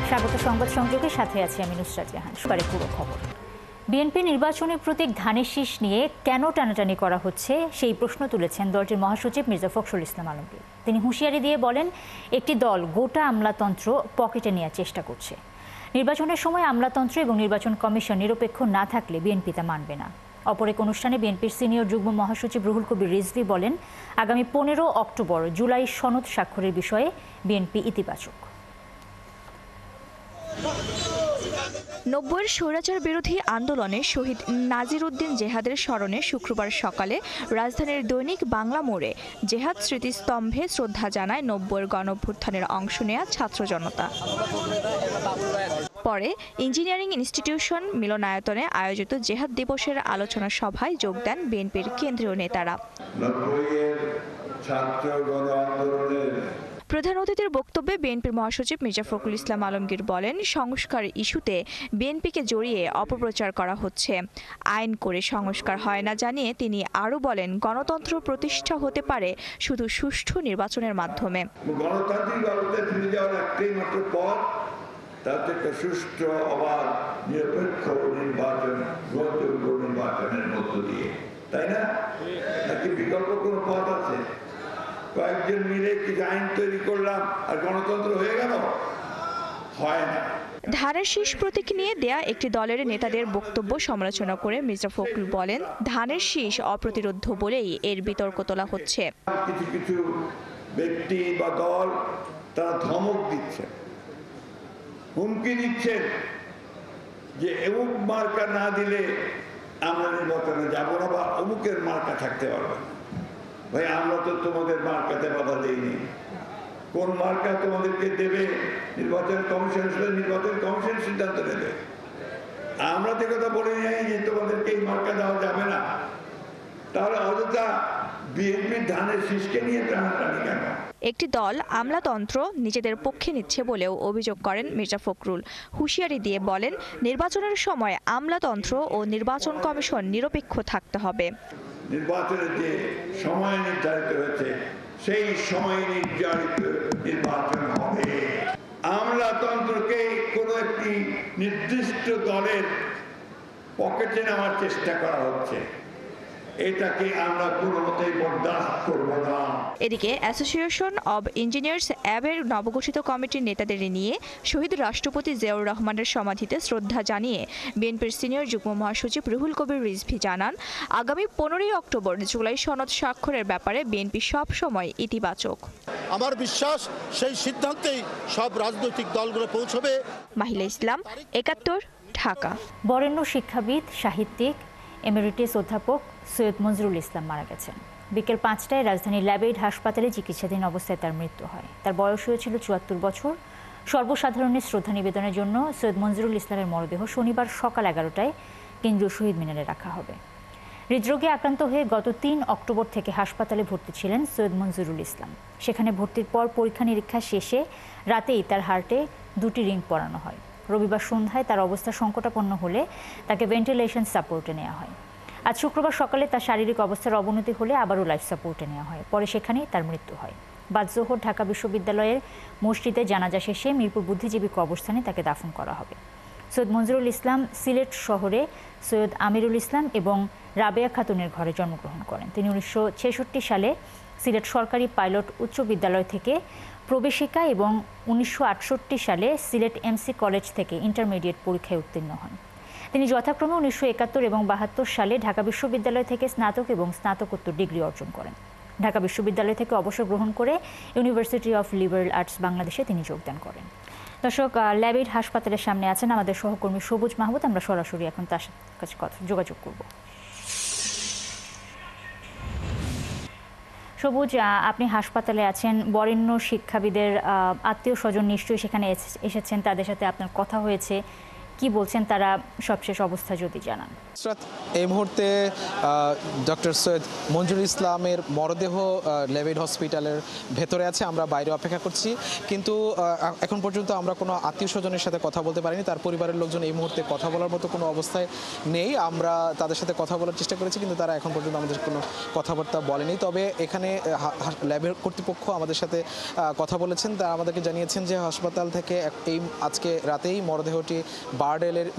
স্বাগত সংবাদ সংযোগের সাথে আছি আমি নুসরাত জাহান। শুরুতে পুরো খবর। বিএনপি নির্বাচনী প্রতীক ধানের শীষ নিয়ে কেন টানাটানি করা হচ্ছে সেই প্রশ্ন তুলেছেন দলটির মহাসচিব মির্জা ফখরুল ইসলাম আলমগীর। তিনি হুঁশিয়ারি দিয়ে বলেন, একটি দল গোটা আমলাতন্ত্র পকেটে নেওয়ার চেষ্টা করছে। নির্বাচনের সময় আমলাতন্ত্র এবং নির্বাচন কমিশন নিরপেক্ষ না থাকলে বিএনপি তা মানবে না। অপর এক অনুষ্ঠানে বিএনপির সিনিয়র যুগ্ম মহাসচিব রুহুল কবির রিজভী বলেন, আগামী 15 অক্টোবর জুলাই সনদ স্বাক্ষরের বিষয়ে বিএনপি ইতিবাচক। 90-এর স্বৈরাচার বিরোধী আন্দোলনে শহীদ নাজির উদ্দিন জেহাদের স্মরণে শুক্রবার সকালে রাজধানীর দৈনিক বাংলা মোড়ে জেহাদ স্মৃতিস্তম্ভে শ্রদ্ধা জানায় 90-এর গণঅভ্যুত্থানের অংশ নেয়া ছাত্র জনতা। পরে ইঞ্জিনিয়ারিং ইনস্টিটিউশন মিলনায়তনে আয়োজিত জেহাদ দিবসের আলোচনা সভায় যোগ দেন বিএনপির কেন্দ্রীয় নেতারা। প্রধান অতিথির বক্তব্যে বিএনপির মহাসচিব মির্জা ফখরুল ইসলাম আলমগীর বলেন, সংস্কার ইস্যুতে বিএনপিকে জড়িয়ে অপপ্রচার করা হচ্ছে। আইন করে সংস্কার হয় না জানিয়ে তিনি আরও বলেন, গণতন্ত্র প্রতিষ্ঠা হতে পারে শুধু সুষ্ঠু নির্বাচনের মাধ্যমে। গণতান্ত্রিক ব্যবস্থায় ফিরে যাওয়ার একটাই মাত্র পথ, তাতে একটা সুষ্ঠু অবাধ নিরপেক্ষ নির্বাচনের মধ্য দিয়ে, তাই না? নাকি বিকল্প কোনো পথ আছে? কয়েকজন মিলে কিছু আইন তৈরি করলাম আর গণতন্ত্র হয়ে গেল? হয় না। ধানের শীষ প্রতীক নিয়ে দেয়া একটি দলের নেতাদের বক্তব্য সমালোচনা করে মির্জা ফখরুল বলেন, ধানের শীষ অপ্রতিরোধ্য বলেই এর বিতর্ক তোলা হচ্ছে। কিছু কিছু ব্যক্তি বা দল তারা ধমক দিচ্ছে, হুমকি দিচ্ছে যে অমুক মার্কা না দিলে আমরা নির্বাচনে যাবো না, বা অমুকের মার্কা থাকতে পারবে না। ভাই, আমরা তো তোমাদের মার্কাতে বাধা দেইনি। কোন মার্কা তোমাদেরকে দেবে নির্বাচন কমিশন সিদ্ধান্ত নেবে। আমরা তো কথা বলে যাই যে তোমাদেরকে এই মার্কা দেওয়া যাবে না। তাহলে অযথা বিএনপির ধানের শীষকে নিয়ে টানাটানি কেন? একটি দল আমলাতন্ত্র নিজেদের পক্ষে নিচ্ছে বলেও অভিযোগ করেন মির্জা ফখরুল। হুঁশিয়ারি দিয়ে বলেন, নির্বাচনের সময় আমলাতন্ত্র ও নির্বাচন কমিশন নিরপেক্ষ থাকতে হবে। নির্বাচনের যে সময় নির্ধারিত হয়েছে সেই সময় নির্ধারিত নির্বাচন হবে। আমলাতন্ত্রকে কোনো একটি নির্দিষ্ট দলের পকেটে নেওয়ার চেষ্টা করা হচ্ছে, এটাকে আমরা কোনো মতেই বরদাস্ত করব না। এদিকে অ্যাসোসিয়েশন অব ইঞ্জিনিয়ার্স অ্যাবের নবগঠিত কমিটির নেতাদের নিয়ে শহীদ রাষ্ট্রপতি জিয়াউর রহমানের সমাধিতে শ্রদ্ধা জানিয়ে বিএনপির সিনিয়র যুগ্ম মহাসচিব রুহুল কবির রিজভী জানান, আগামী 15 অক্টোবর জুলাই সনদ স্বাক্ষরের ব্যাপারে বিএনপি সব সময় ইতিবাচক। আমার বিশ্বাস সেই সিদ্ধান্তেই সব রাজনৈতিক দলগুলো পৌঁছবে। মাহিলা ইসলাম, 71, ঢাকা। বরেণ্য শিক্ষাবিদ, সাহিত্যিক, এমেরিটাস অধ্যাপক সৈয়দ মঞ্জুরুল ইসলাম মারা গেছেন। বিকেল 5টায় রাজধানীর ল্যাবেইড হাসপাতালে চিকিৎসাধীন অবস্থায় তার মৃত্যু হয়। তার বয়স হয়েছিল 74 বছর। সর্বসাধারণের শ্রদ্ধা নিবেদনের জন্য সৈয়দ মঞ্জুরুল ইসলামের মরদেহ শনিবার সকাল 11টায় কেন্দ্রীয় শহীদ মিনারে রাখা হবে। হৃদরোগে আক্রান্ত হয়ে গত 3 অক্টোবর থেকে হাসপাতালে ভর্তি ছিলেন সৈয়দ মঞ্জুরুল ইসলাম। সেখানে ভর্তির পর পরীক্ষা নিরীক্ষা শেষে রাতেই তার হার্টে 2টি রিং পরানো হয়। রবিবার সন্ধ্যায় তার অবস্থা সংকটাপন্ন হলে তাকে ভেন্টিলেশন সাপোর্টে নেওয়া হয়। আজ শুক্রবার সকালে তার শারীরিক অবস্থার অবনতি হলে আবারও লাইফ সাপোর্টে নেওয়া হয়। পরে সেখানেই তার মৃত্যু হয়। বাদ জোহর ঢাকা বিশ্ববিদ্যালয়ের মসজিদে জানাজা শেষে মিরপুর বুদ্ধিজীবী কবরস্থানে তাকে দাফন করা হবে। সৈয়দ মঞ্জুরুল ইসলাম সিলেট শহরে সৈয়দ আমিরুল ইসলাম এবং রাবেয়া খাতুনের ঘরে জন্মগ্রহণ করেন। তিনি 1966 সালে সিলেট সরকারি পাইলট উচ্চ বিদ্যালয় থেকে প্রবেশিকা এবং 1968 সালে সিলেট এমসি কলেজ থেকে ইন্টারমিডিয়েট পরীক্ষায় উত্তীর্ণ হন। তিনি যথাক্রমে 1971 এবং 72 সালে ঢাকা বিশ্ববিদ্যালয় থেকে স্নাতক এবং স্নাতকোত্তর ডিগ্রি অর্জন করেন। ঢাকা বিশ্ববিদ্যালয় থেকে অবসর গ্রহণ করে ইউনিভার্সিটি অফ লিবারেল আর্টস বাংলাদেশে তিনি যোগদান করেন। দর্শক, ল্যাবেইড হাসপাতালের সামনে আছেন আমাদের সহকর্মী সবুজ মাহমুদ। আমরা সরাসরি এখন তার কাছে যোগাযোগ করব। সবুজ, আপনি হাসপাতালে আছেন। বরেণ্য শিক্ষাবিদের আত্মীয় স্বজন নিশ্চয়ই সেখানে এসেছেন, তাদের সাথে আপনার কথা হয়েছে। কি বলছেন তারা, সবশেষ অবস্থা যদি জানান। এই মুহূর্তে ডক্টর সৈয়দ মঞ্জুরুল ইসলামের মরদেহ লেভেড হসপিটালের ভেতরে আছে, আমরা বাইরে অপেক্ষা করছি। কিন্তু এখন পর্যন্ত আমরা কোনো আত্মীয় স্বজনের সাথে কথা বলতে পারিনি, তার পরিবারের লোকজন এই মুহূর্তে কথা বলার মতো কোনো অবস্থায় নেই। আমরা তাদের সাথে কথা বলার চেষ্টা করেছি, কিন্তু তারা এখন পর্যন্ত আমাদের কোনো কথাবার্তা বলেনি। তবে এখানে ল্যাবের কর্তৃপক্ষ আমাদের সাথে কথা বলেছেন, তারা আমাদেরকে জানিয়েছেন যে হাসপাতাল থেকে আজকে রাতেই মরদেহটি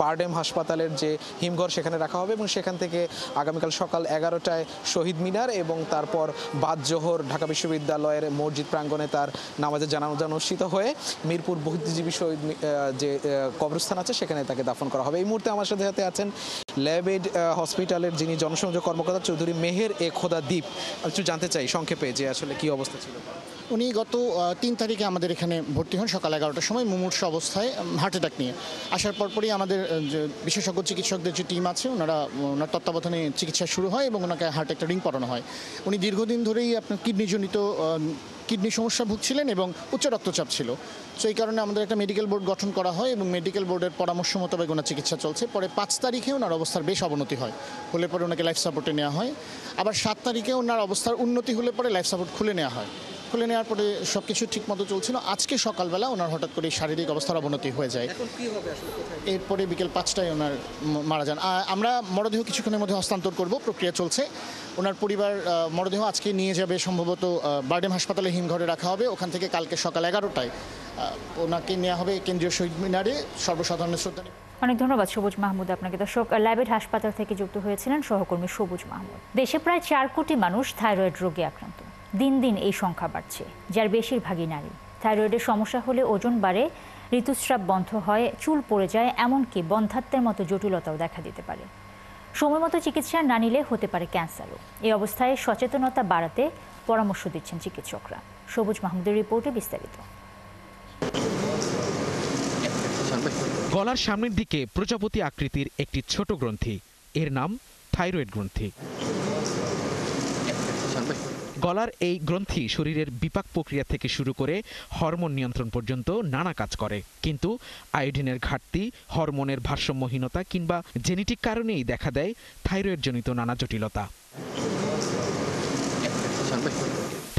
বারডেম হাসপাতালের যে হিমঘর সেখানে রাখা হবে এবং সেখান থেকে আগামীকাল সকাল 11টায় শহীদ মিনার এবং তারপর বাদ জোহর ঢাকা বিশ্ববিদ্যালয়ের মসজিদ প্রাঙ্গণে তার নামাজের জানাজা অনুষ্ঠিত হয়ে মিরপুর বুদ্ধিজীবী শহীদ যে কবরস্থান আছে সেখানে তাকে দাফন করা হবে। এই মুহূর্তে আমার সাথে আছেন ল্যাবেড হসপিটালের যিনি জনসংযোগ কর্মকর্তা চৌধুরী মেহের এ খোদা দ্বীপ। একটু জানতে চাই সংক্ষেপে যে আসলে কি অবস্থা ছিল। উনি গত 3 তারিখে আমাদের এখানে ভর্তি হন সকাল 11টার সময় মুমূর্ষু অবস্থায় হার্ট অ্যাটাক নিয়ে। আসার পরপরই আমাদের যে বিশেষজ্ঞ চিকিৎসকদের যে টিম আছে ওনার তত্ত্বাবধানে চিকিৎসা শুরু হয় এবং ওনাকে হার্ট একটা রিং করানো হয়। উনি দীর্ঘদিন ধরেই আপনার কিডনি সমস্যা ভুগছিলেন এবং উচ্চ রক্তচাপ ছিল। সো এই কারণে আমাদের একটা মেডিকেল বোর্ড গঠন করা হয় এবং মেডিকেল বোর্ডের পরামর্শ মোতাবেক ওনার চিকিৎসা চলছে। পরে 5 তারিখে ওনার অবস্থার বেশ অবনতি হয়, হলে পরে ওনাকে লাইফ সাপোর্টে নেওয়া হয়। আবার 7 তারিখে ওনার অবস্থার উন্নতি হলে পরে লাইফ সাপোর্ট খুলে নেওয়া হয়। খুলে নেওয়ার পরে সব কিছু ঠিক মতো চলছিল। আজকে সকালবেলা ওনার হঠাৎ করে শারীরিক অবস্থার অবনতি হয়ে যায়। এরপরে বিকেল 5টায় ওনার মারা যান। আমরা মরদেহ কিছুক্ষণের মধ্যে হস্তান্তর করব, প্রক্রিয়া চলছে। ওনার পরিবার মরদেহ আজকে নিয়ে যাবে সম্ভবত বারডেম হাসপাতালে হিমঘরে রাখা হবে। ওখান থেকে কালকে সকাল 11টায় ওনাকে নেওয়া হবে কেন্দ্রীয় শহীদ মিনারে সর্বসাধারণের শ্রদ্ধা। অনেক ধন্যবাদ সবুজ মাহমুদ আপনাকে। দর্শক, ল্যাবেড হাসপাতাল থেকে যুক্ত হয়েছিলেন সহকর্মী সবুজ মাহমুদ। দেশে প্রায় 4 কোটি মানুষ থাইরয়েড রোগে আক্রান্ত। দিন দিন এই সংখ্যা বাড়ছে, যার বেশিরভাগই নারী। থাইরয়েডের সমস্যা হলে ওজন বাড়ে, ঋতুস্রাব বন্ধ হয়, চুল পড়ে যায়, এমনকি বন্ধ্যাত্বের মতো জটিলতাও দেখা দিতে পারে। সময়মতো চিকিৎসা না নিলে হতে পারে ক্যান্সারও। এই অবস্থায় সচেতনতা বাড়াতে পরামর্শ দিচ্ছেন চিকিৎসকরা। সবুজ মাহমুদের রিপোর্টে বিস্তারিত। গলার সামনের দিকে প্রজাপতি আকৃতির একটি ছোট গ্রন্থি, এর নাম থাইরয়েড গ্রন্থি। গলার এই গ্রন্থি শরীরের বিপাক প্রক্রিয়া থেকে শুরু করে হরমোন নিয়ন্ত্রণ পর্যন্ত নানা কাজ করে। কিন্তু আয়োডিনের ঘাটতি, হরমোনের ভারসাম্যহীনতা কিংবা জেনেটিক কারণেই দেখা দেয় থাইরয়েডজনিত নানা জটিলতা।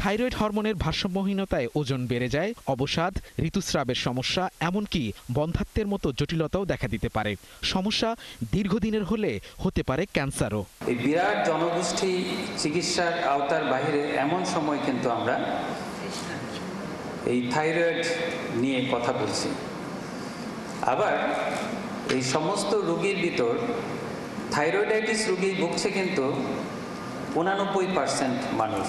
থাইরয়েড হরমোনের ভারসাম্যহীনতায় ওজন বেড়ে যায়, অবসাদ, ঋতুস্রাবের সমস্যা, এমনকি বন্ধ্যাত্বের মতো জটিলতাও দেখা দিতে পারে। সমস্যা দীর্ঘদিনের হলে হতে পারে ক্যান্সারও। এই বিরাট জনগোষ্ঠী চিকিৎসার আওতার বাইরে এমন সময় কিন্তু আমরা এই থাইরয়েড নিয়ে কথা বলছি। আবার এই সমস্ত রোগীর ভিতর থাইরয়েডাইটিস রোগী ভুগছে কিন্তু 89% মানুষ।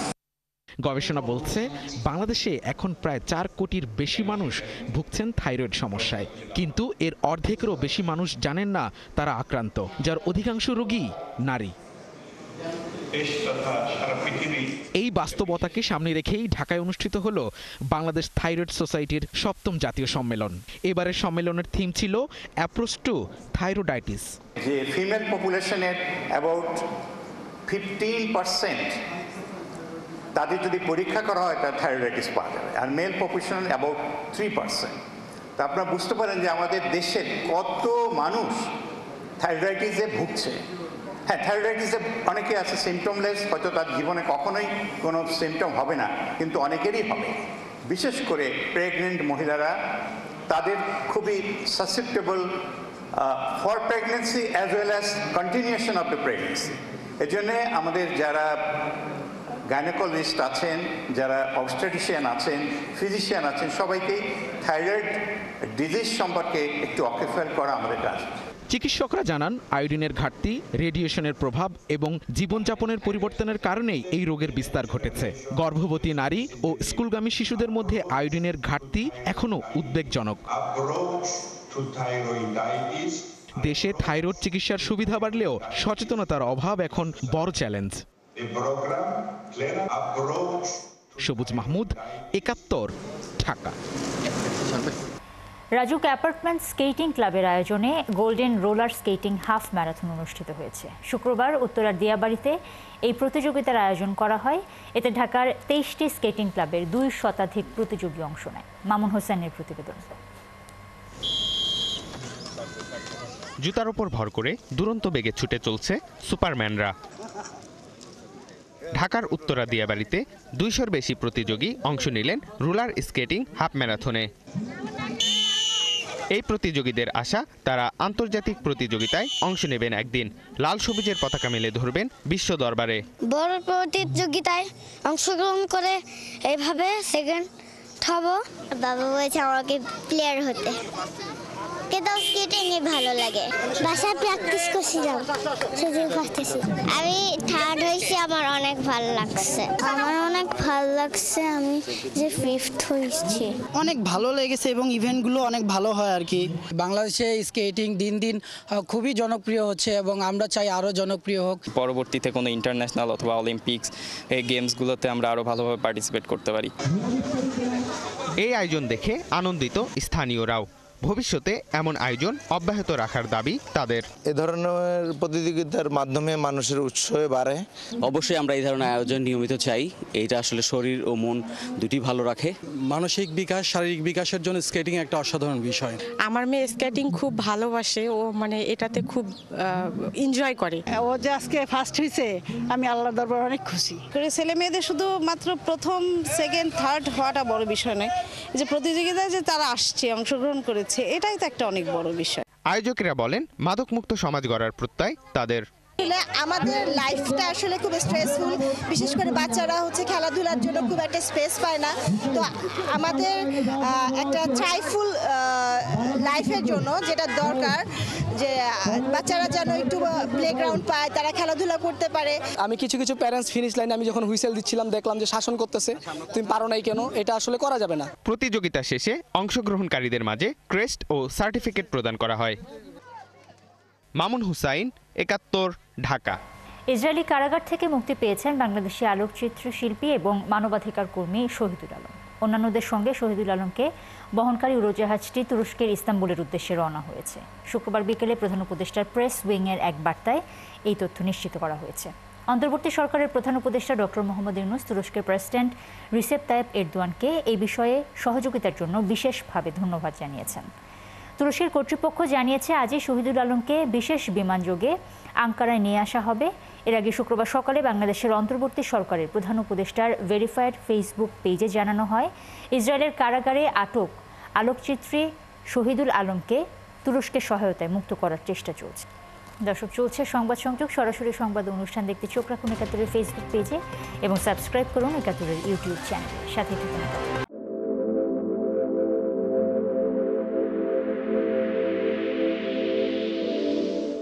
গবেষণা বলছে বাংলাদেশে এখন প্রায় 4 কোটির বেশি মানুষ ভুগছেন থাইরয়েড সমস্যায়, কিন্তু এর অর্ধেকেরও বেশি মানুষ জানেন না তারা আক্রান্ত, যার অধিকাংশ রোগী নারী। এই বাস্তবতাকে সামনে রেখেই ঢাকায় অনুষ্ঠিত হলো বাংলাদেশ থাইরয়েড সোসাইটির 7ম জাতীয় সম্মেলন। এবারের সম্মেলনের থিম ছিল অ্যাপ্রোচ টু থাইরয়েডাইটিস। যে ফিমেল পপুলেশনের অ্যাবাউট 15% তাদের যদি পরীক্ষা করা হয় তার থাইরয়েডাইটিস পাওয়া যাবে, আর মেল পপুলেশন অ্যাবাউট 3%। তা আপনারা বুঝতে পারেন যে আমাদের দেশের কত মানুষ থাইরয়েডাইটিসে ভুগছে। হ্যাঁ, থাইরয়েডাইটিসে অনেকে আছে সিমটমলেস, হয়তো তার জীবনে কখনোই কোনো সিমটম হবে না, কিন্তু অনেকেরই হবে। বিশেষ করে প্রেগনেন্ট মহিলারা, তাদের খুবই susceptible for pregnancy as well as continuation of the pregnancy. এই জন্যে আমাদের যারা গাইনোকোলজিস্ট আছেন, যারা অবস্টেট্রিশিয়ান আছেন, ফিজিশিয়ান আছেন, সবাইকেই থাইরয়েড ডিজিজ সম্পর্কে একটু ওয়াকিবহাল করা আমাদের কাজ। চিকিৎসকরা জানান আয়োডিনের ঘাটতি, রেডিয়েশনের প্রভাব এবং জীবনযাপনের পরিবর্তনের কারণেই এই রোগের বিস্তার ঘটেছে। গর্ভবতী নারী ও স্কুলগামী শিশুদের মধ্যে আয়োডিনের ঘাটতি এখনো উদ্বেগজনক। দেশে থাইরয়েড চিকিৎসার সুবিধা বাড়লেও সচেতনতার অভাব এখন বড় চ্যালেঞ্জ। সবুজ মাহমুদ, 71, ঢাকা। রাজুক অ্যাপার্টমেন্ট স্কেটিং ক্লাবের আয়োজনে golden roller skating half marathon অনুষ্ঠিত হয়েছে। শুক্রবার উত্তরার দিয়াবাড়িতে এই প্রতিযোগিতার আয়োজন করা হয়। এতে ঢাকার 23টি স্কেটিং ক্লাবের 2 শতাধিক প্রতিযোগী অংশ নেয়। মামুন হোসেনের প্রতিবেদন। জুতার উপর ভর করে দুরন্ত বেগে ছুটে চলছে সুপারম্যানরা। ঢাকার উত্তরা দিয়াবাড়িতে 200-র বেশি প্রতিযোগী অংশ নিলেন রোলার স্কেটিং হাফ ম্যারাথনে। এই প্রতিযোগীদের আশা তারা আন্তর্জাতিক প্রতিযোগিতায় অংশ নেবেন একদিন। লাল সবুজের পতাকা মেলে ধরবেন বিশ্ব দরবারে। বড় প্রতিযোগিতায় অংশগ্রহণ করে এইভাবে সেকেন্ড হব। বাবা বলেছে আমাকে প্লেয়ার হতে, কিন্তু স্কেটিংই ভালো লাগে। বাসায় প্র্যাকটিস করছিলাম, সেদিন করতেছি। আমি থার্ড হয়েছি, আমার অনেক ভালো লাগছে। আমার অনেক ভালো লাগছে আমি যে ফিফথ হয়েছি। অনেক ভালো লেগেছে এবং ইভেন্টগুলো অনেক ভালো হয় আর কি। বাংলাদেশে স্কেটিং দিন দিন খুবই জনপ্রিয় হচ্ছে এবং আমরা চাই আরও জনপ্রিয় হোক। পরবর্তীতে কোনো ইন্টারন্যাশনাল অথবা অলিম্পিক্স এই গেমসগুলোতে আমরা আরও ভালোভাবে পার্টিসিপেট করতে পারি। এই আয়োজন দেখে আনন্দিত স্থানীয়রাও। ভবিষ্যতে এমন আয়োজন অব্যাহত রাখার দাবি তাদের। এ ধরনের প্রতিযোগিতার মাধ্যমে মানুষের উৎসাহ বাড়ে। অবশ্যই আমরা এই ধরনের আয়োজন নিয়মিত চাই। এইটা আসলে শরীর ও মন দুটি ভালো রাখে। মানসিক বিকাশ, শারীরিক বিকাশের জন্য স্কেটিং একটা অসাধারণ বিষয়। আমার মেয়ে স্কেটিং খুব ভালোবাসে, ও মানে এটাতে খুব এনজয় করে। ও যে আজকে ফার্স্ট হয়েছে, আমি আল্লাহর দরবারে অনেক খুশি। ছেলে মেয়েদের শুধু মাত্র প্রথম, সেকেন্ড, থার্ড হওয়াটা বড় বিষয় নয়, যে প্রতিযোগিতায় যে তারা আসছে, অংশগ্রহণ করেছে, এটাই তো একটা অনেক বড় বিষয়। আয়োজকেরা বলেন মাদকমুক্ত সমাজ গড়ার প্রত্যয় তাদের। আমাদের লাইফটা আসলে খুব স্ট্রেসফুল, বিশেষ করে বাচ্চারা খেলাধুলার জন্য খুব একটা স্পেস পায় না। তো আমাদের একটা ট্রাইফুল লাইফের জন্য যেটা দরকার, যে বাচ্চারা যেন একটু প্লেগ্রাউন্ড পায়, তারা খেলাধুলা করতে পারে। আমি কিছু প্যারেন্টস ফিনিশ লাইনে আমি যখন হুইসেল দিচ্ছিলাম দেখলাম যে শাসন করতেছে, তুমি পারো নাই কেন, এটা আসলে করা যাবে না। প্রতিযোগিতা শেষে অংশগ্রহণকারীদের মাঝে ক্রেস্ট ও সার্টিফিকেট প্রদান করা হয়। মামুন হুসাইন, ৭১, ঢাকা। ইসরায়েলি কারাগার থেকে মুক্তি পেয়েছেন বাংলাদেশি আলোকচিত্র শিল্পী এবং মানবাধিকার কর্মী শহীদুল আলম। অন্যান্যদের সঙ্গে শহীদুল আলমকে বহনকারী উড়োজাহাজটি তুরস্কের ইস্তাম্বুলের উদ্দেশ্যে রওনা হয়েছে। শুক্রবার বিকেলে প্রধান উপদেষ্টার প্রেস উইংয়ের এক বার্তায় এই তথ্য নিশ্চিত করা হয়েছে। অন্তর্বর্তী সরকারের প্রধান উপদেষ্টা ডক্টর মোহাম্মদ ইউনূস তুরস্কের প্রেসিডেন্ট রিসেপ তাইয়েপ এরদোয়ানকে এই বিষয়ে সহযোগিতার জন্য বিশেষভাবে ধন্যবাদ জানিয়েছেন। তুরস্কের কর্তৃপক্ষ জানিয়েছে আজই শহীদুল আলমকে বিশেষ বিমানযোগে আঙ্কারায় নিয়ে আসা হবে। এর আগে শুক্রবার সকালে বাংলাদেশের অন্তর্বর্তী সরকারের প্রধান উপদেষ্টার ভেরিফাইড ফেসবুক পেজে জানানো হয়, ইসরায়েলের কারাগারে আটক আলোকচিত্রী শহীদুল আলমকে তুরস্কের সহায়তায় মুক্ত করার চেষ্টা চলছে। দর্শক, চলছে সংবাদ সংযোগ। সরাসরি সংবাদ অনুষ্ঠান দেখতে চোখ রাখুন ৭১-এর ফেসবুক পেজে এবং সাবস্ক্রাইব করুন ৭১-এর ইউটিউব চ্যানেলে। সাথে থাকুন।